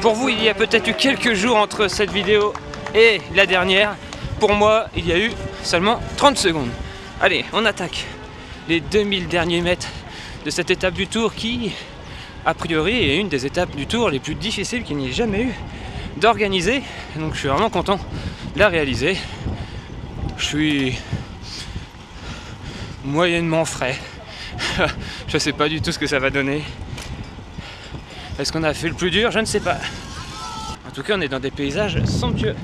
Pour vous, il y a peut-être eu quelques jours entre cette vidéo et la dernière. Pour moi, il y a eu seulement 30 secondes. Allez, on attaque les 2000 derniers mètres de cette étape du Tour qui, a priori, est une des étapes du Tour les plus difficiles qu'il n'y ait jamais eu d'organiser. Donc je suis vraiment content de la réaliser. Je suis moyennement frais. Je sais pas du tout ce que ça va donner. Est-ce qu'on a fait le plus dur? Je ne sais pas. En tout cas, on est dans des paysages somptueux.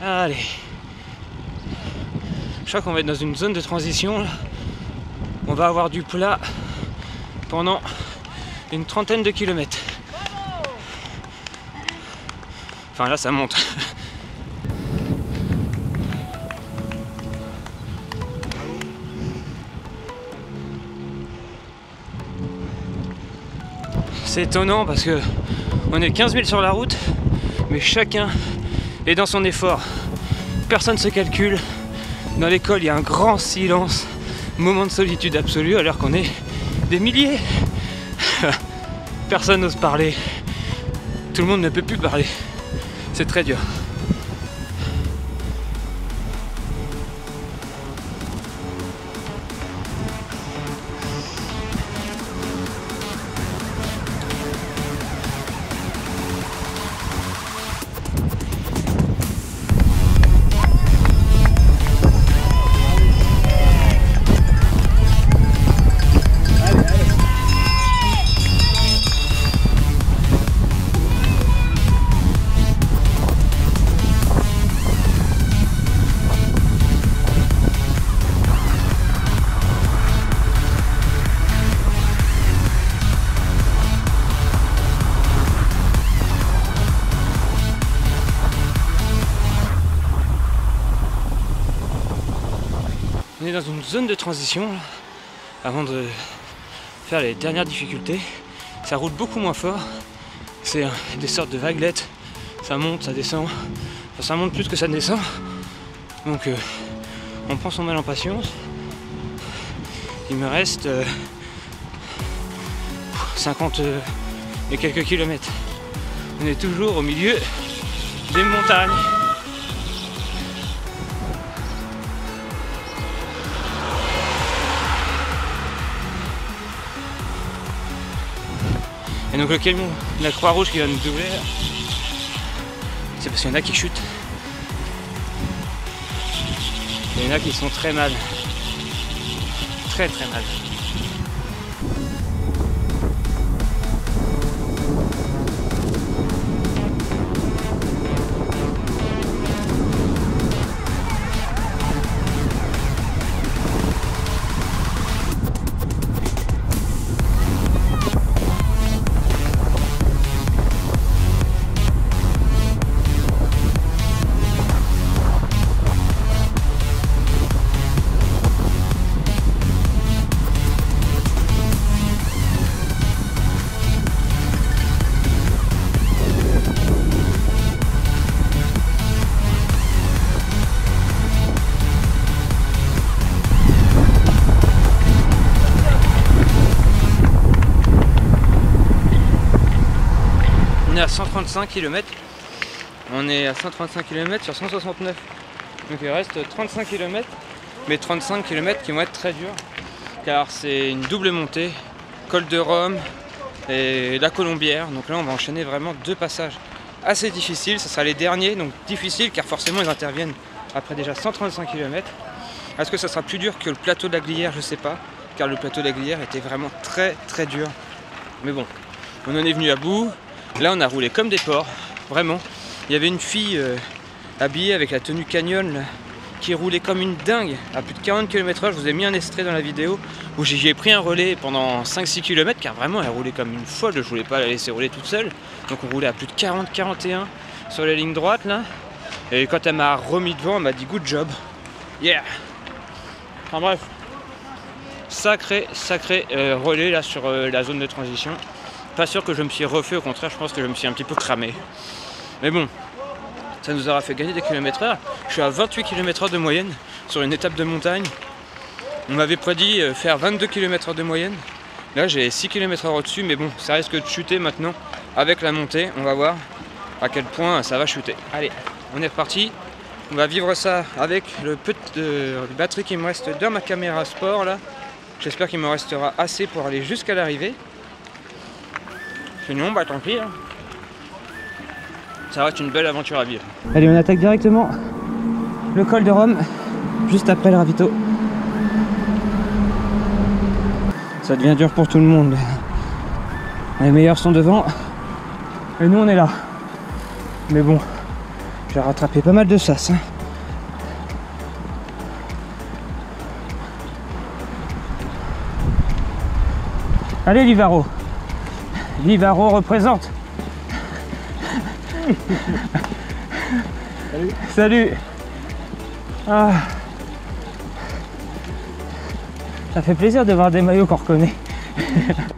Allez. Je crois qu'on va être dans une zone de transition. Là. On va avoir du plat pendant une trentaine de kilomètres. Enfin là, ça monte. C'est étonnant parce que on est 15 000 sur la route, mais chacun est dans son effort. Personne ne se calcule. Dans l'école, il y a un grand silence, moment de solitude absolue, alors qu'on est des milliers. Personne n'ose parler. Tout le monde ne peut plus parler. C'est très dur. On est dans une zone de transition là, avant de faire les dernières difficultés. Ça roule beaucoup moins fort. C'est des sortes de vaguelettes. Ça monte, ça descend. Enfin, ça monte plus que ça descend. Donc on prend son mal en patience. Il me reste 50 et quelques kilomètres. On est toujours au milieu des montagnes. Et donc le camion, la Croix-Rouge qui va nous doubler, c'est parce qu'il y en a qui chutent. Il y en a qui sont très mal. Très très mal. On est à 135 km. On est à 135 km sur 169. Donc il reste 35 km. Mais 35 km qui vont être très durs. Car c'est une double montée. Col de Rome et la Colombière. Donc là on va enchaîner vraiment deux passages assez difficiles. Ce sera les derniers. Donc difficiles car forcément ils interviennent après déjà 135 km. Est-ce que ça sera plus dur que le plateau de la Glière? Je sais pas. Car le plateau de la Glière était vraiment très très dur. Mais bon, on en est venu à bout. Là on a roulé comme des porcs, vraiment. Il y avait une fille habillée avec la tenue canyon là, qui roulait comme une dingue à plus de 40 km/h. Je vous ai mis un extrait dans la vidéo où j'ai pris un relais pendant 5-6 km car vraiment elle roulait comme une folle. Je voulais pas la laisser rouler toute seule. Donc on roulait à plus de 40-41 sur la ligne droite là. Et quand elle m'a remis devant, elle m'a dit good job. Yeah. Enfin bref, sacré relais là sur la zone de transition. Pas sûr que je me suis refait, au contraire je pense que je me suis un petit peu cramé. Mais bon, ça nous aura fait gagner des km/h. Je suis à 28 km/h de moyenne sur une étape de montagne. On m'avait prédit faire 22 km/h de moyenne. Là j'ai 6 km/h au-dessus, mais bon, ça risque de chuter maintenant avec la montée. On va voir à quel point ça va chuter. Allez, on est reparti. On va vivre ça avec le peu de batterie qui me reste dans ma caméra sport là. J'espère qu'il me restera assez pour aller jusqu'à l'arrivée. Sinon, bah tant pis. Hein. Ça va être une belle aventure à vivre. Allez, on attaque directement le col de Rome, juste après le ravito. Ça devient dur pour tout le monde. Les meilleurs sont devant et nous on est là. Mais bon, j'ai rattrapé pas mal de sas. Hein. Allez Livaro. Livaro représente. Salut. Salut. Ah. Ça fait plaisir de voir des maillots qu'on reconnaît.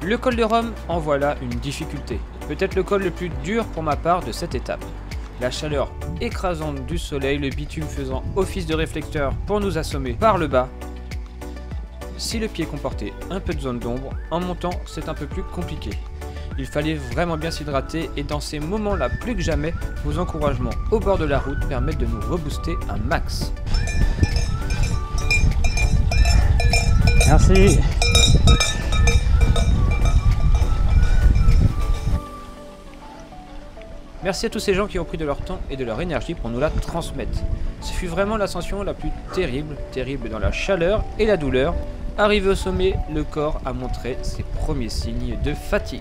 Le col de Rome en voilà une difficulté. Peut-être le col le plus dur pour ma part de cette étape. La chaleur écrasante du soleil, le bitume faisant office de réflecteur pour nous assommer par le bas. Si le pied comportait un peu de zone d'ombre, en montant c'est un peu plus compliqué. Il fallait vraiment bien s'hydrater et dans ces moments-là, plus que jamais, vos encouragements au bord de la route permettent de nous rebooster un max. Merci. Merci à tous ces gens qui ont pris de leur temps et de leur énergie pour nous la transmettre. Ce fut vraiment l'ascension la plus terrible dans la chaleur et la douleur. Arrivé au sommet, le corps a montré ses premiers signes de fatigue.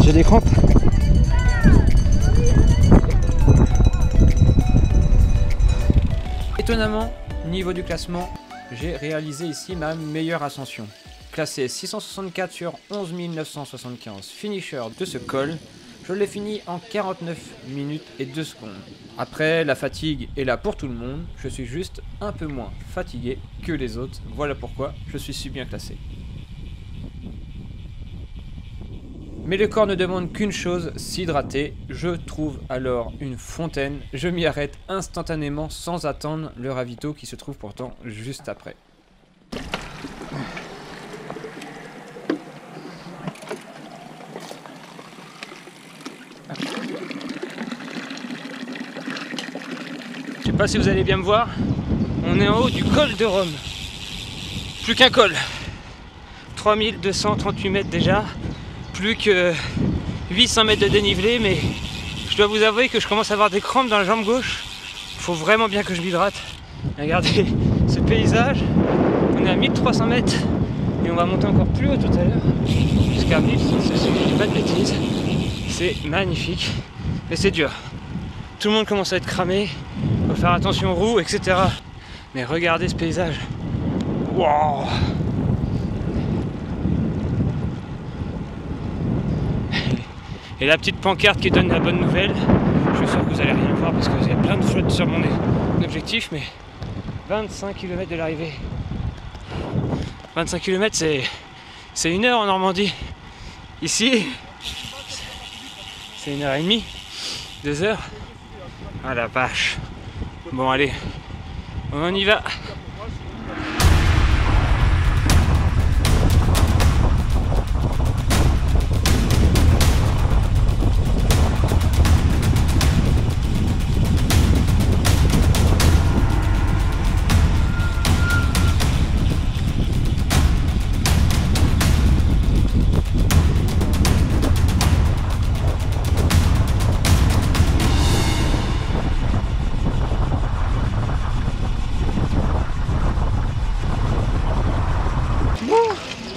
J'ai des crampes. Étonnamment, niveau du classement, j'ai réalisé ici ma meilleure ascension. Classé 664 sur 11 975 finisher de ce col, je l'ai fini en 49 minutes et 2 secondes. Après, la fatigue est là pour tout le monde, je suis juste un peu moins fatigué que les autres, voilà pourquoi je suis si bien classé. Mais le corps ne demande qu'une chose, s'hydrater. Je trouve alors une fontaine. Je m'y arrête instantanément sans attendre le ravito qui se trouve pourtant juste après. Je sais pas si vous allez bien me voir. On est en haut du col de Rome. Plus qu'un col. 3238 mètres déjà. Plus que 800 mètres de dénivelé, mais je dois vous avouer que je commence à avoir des crampes dans la jambe gauche. Il faut vraiment bien que je m'hydrate. Regardez ce paysage. On est à 1300 mètres et on va monter encore plus haut tout à l'heure. Jusqu'à 1600, si je dis pas de bêtises. C'est magnifique, mais c'est dur. Tout le monde commence à être cramé. Il faut faire attention aux roues, etc. Mais regardez ce paysage. Wow. Et la petite pancarte qui donne la bonne nouvelle, je suis sûr que vous allez rien voir parce qu'il y a plein de flotte sur mon objectif, mais 25 km de l'arrivée. 25 km c'est 1 heure en Normandie. Ici, c'est 1h30, 2 heures. Ah la vache. Bon allez, on y va.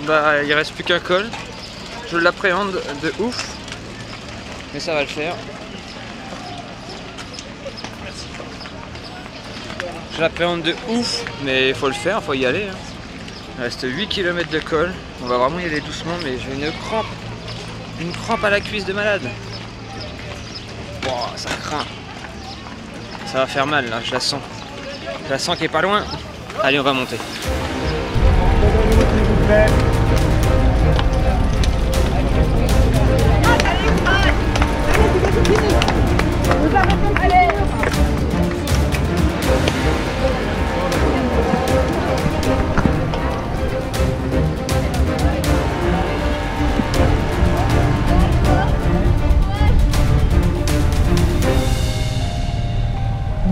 Bah, il reste plus qu'un col. Je l'appréhende de ouf, mais ça va le faire. Je l'appréhende de ouf, mais il faut le faire, il faut y aller. Hein. Il reste 8 km de col. On va vraiment y aller doucement, mais j'ai une crampe à la cuisse de malade. Wow, ça craint. Ça va faire mal là, je la sens. Je la sens qui est pas loin. Allez, on va monter.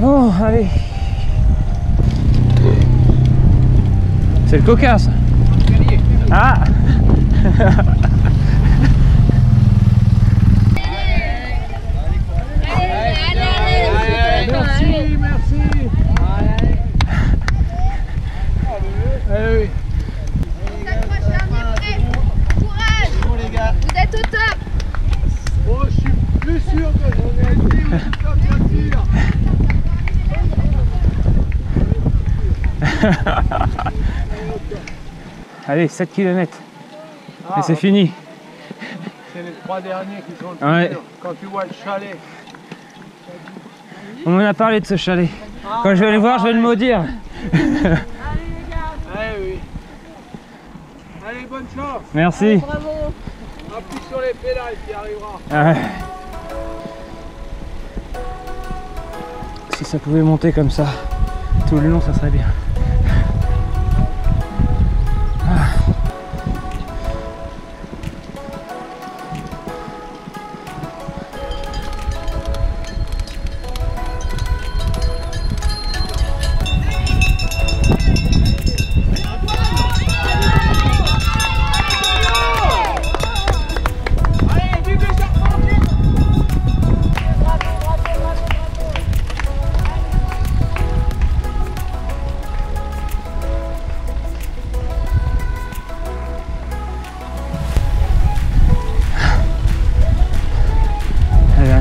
Bon, allez. C'est le coca, ça. Ah. Merci, merci. Allez, oui. Courage. Bon les gars. Vous êtes au top. Oh, je suis plus sûr que j'en ai dit une candidature. Allez, 7 km. Ah, Et c'est fini. c'est les 3 derniers qui sont le Ouais. plus durs. Quand tu vois le chalet. On m'en a parlé de ce chalet. Quand je vais aller voir, je vais le maudire. Allez, oui. Allez, bonne chance. Merci. Appuie sur les pédales, tu y arriveras. Ouais. Si ça pouvait monter comme ça tout le long, ça serait bien.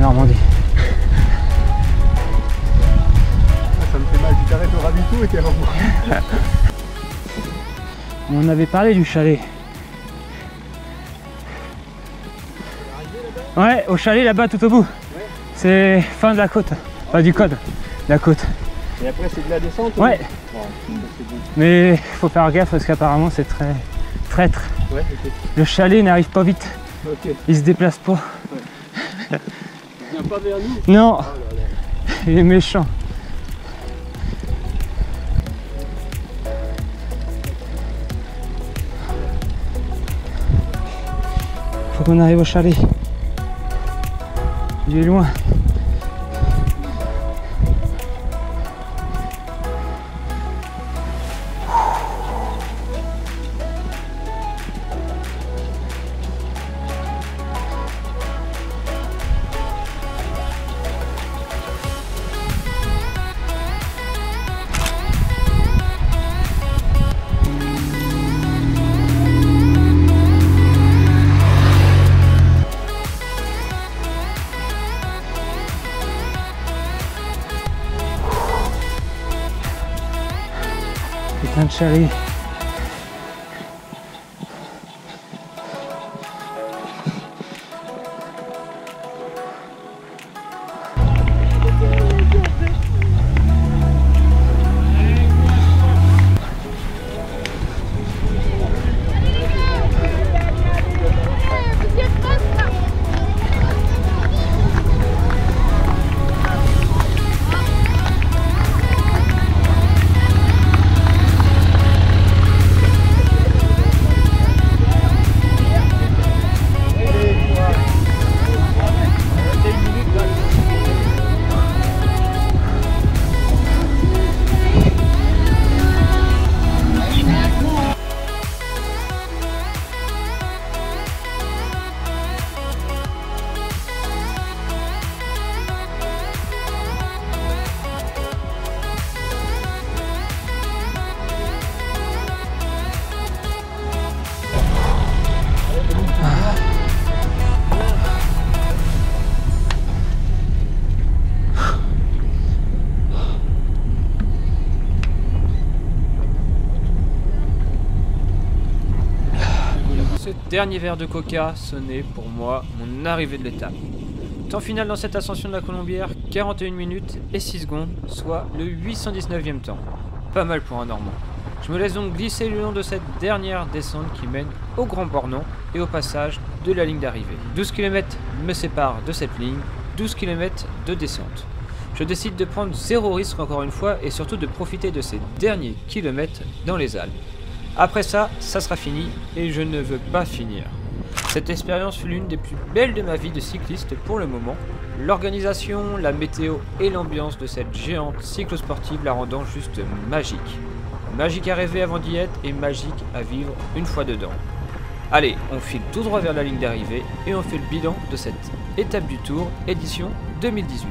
Normandie. Ça me fait mal, tu t'arrêtes au ravito et t'es remboursé. On avait parlé du chalet. Ouais, au chalet là-bas tout au bout. C'est fin de la côte. Pas du code, la côte. Et après c'est de la descente. Ouais. Bon, c'est bon. Mais faut faire gaffe parce qu'apparemment c'est très traître. Ouais, ok. Le chalet n'arrive pas vite. Ok. Il se déplace pas. Il vient pas vers nous. Non, Oh là là. il est méchant. Faut qu'on arrive au chalet. Il est loin. Putain de chalet. ce dernier verre de coca sonnait pour moi mon arrivée de l'étape. Temps final dans cette ascension de la Colombière, 41 minutes et 6 secondes, soit le 819e temps. Pas mal pour un Normand. Je me laisse donc glisser le long de cette dernière descente qui mène au Grand Bornand et au passage de la ligne d'arrivée. 12 km me séparent de cette ligne, 12 km de descente. Je décide de prendre zéro risque encore une fois et surtout de profiter de ces derniers kilomètres dans les Alpes. Après ça sera fini et je ne veux pas finir. Cette expérience fut l'une des plus belles de ma vie de cycliste pour le moment. L'organisation, la météo et l'ambiance de cette géante cyclosportive la rendant juste magique. Magique à rêver avant d'y être et magique à vivre une fois dedans. Allez, on file tout droit vers la ligne d'arrivée et on fait le bilan de cette étape du Tour, édition 2018.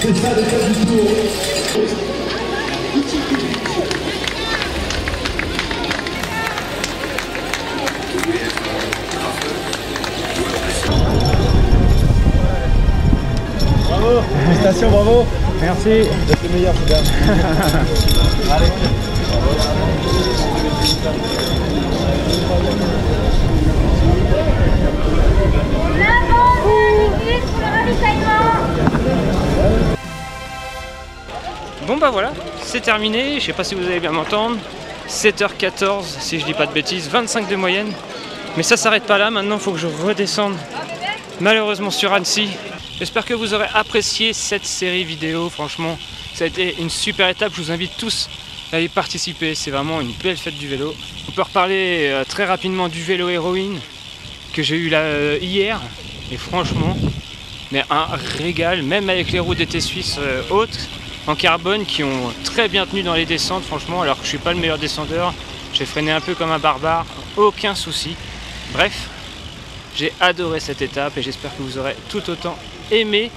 C'est ça l'étape du Tour. Bravo, félicitations, bravo. Merci. Vous êtes les meilleurs, c'est bien. Allez. Bon bah voilà, c'est terminé, je sais pas si vous allez bien m'entendre. 7h14 si je dis pas de bêtises, 25 de moyenne. Mais ça s'arrête pas là, maintenant il faut que je redescende malheureusement sur Annecy. J'espère que vous aurez apprécié cette série vidéo, franchement ça a été une super étape, je vous invite tous à y participer, c'est vraiment une belle fête du vélo. On peut reparler très rapidement du vélo héroïne que j'ai eu là hier, et franchement, mais un régal, même avec les roues d'été suisse hautes, en carbone qui ont très bien tenu dans les descentes franchement, alors que je suis pas le meilleur descendeur, j'ai freiné un peu comme un barbare, aucun souci. Bref, j'ai adoré cette étape et j'espère que vous aurez tout autant aimé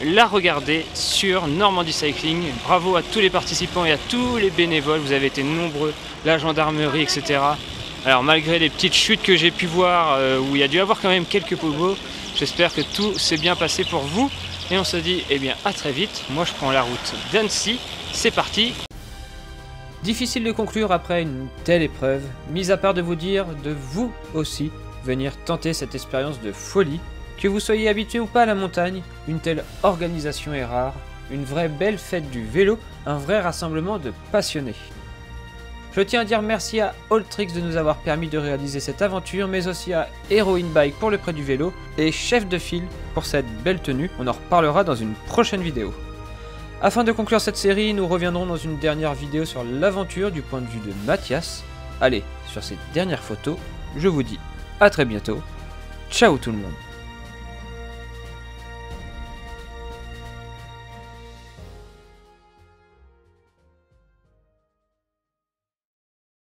la regarder sur Normandie Cycling. Bravo à tous les participants et à tous les bénévoles, vous avez été nombreux, la gendarmerie, etc. Alors malgré les petites chutes que j'ai pu voir, où il y a dû avoir quand même quelques bobos, j'espère que tout s'est bien passé pour vous. Et on se dit, eh bien, à très vite. Moi, je prends la route d'Annecy. C'est parti. Difficile de conclure après une telle épreuve, mis à part de vous dire de vous aussi venir tenter cette expérience de folie. Que vous soyez habitué ou pas à la montagne, une telle organisation est rare. Une vraie belle fête du vélo, un vrai rassemblement de passionnés. Je tiens à dire merci à Alltrix de nous avoir permis de réaliser cette aventure, mais aussi à Heroine Bike pour le prêt du vélo et Chef de File pour cette belle tenue. On en reparlera dans une prochaine vidéo. Afin de conclure cette série, nous reviendrons dans une dernière vidéo sur l'aventure du point de vue de Mathias. Allez, sur cette dernière photo, je vous dis à très bientôt. Ciao tout le monde.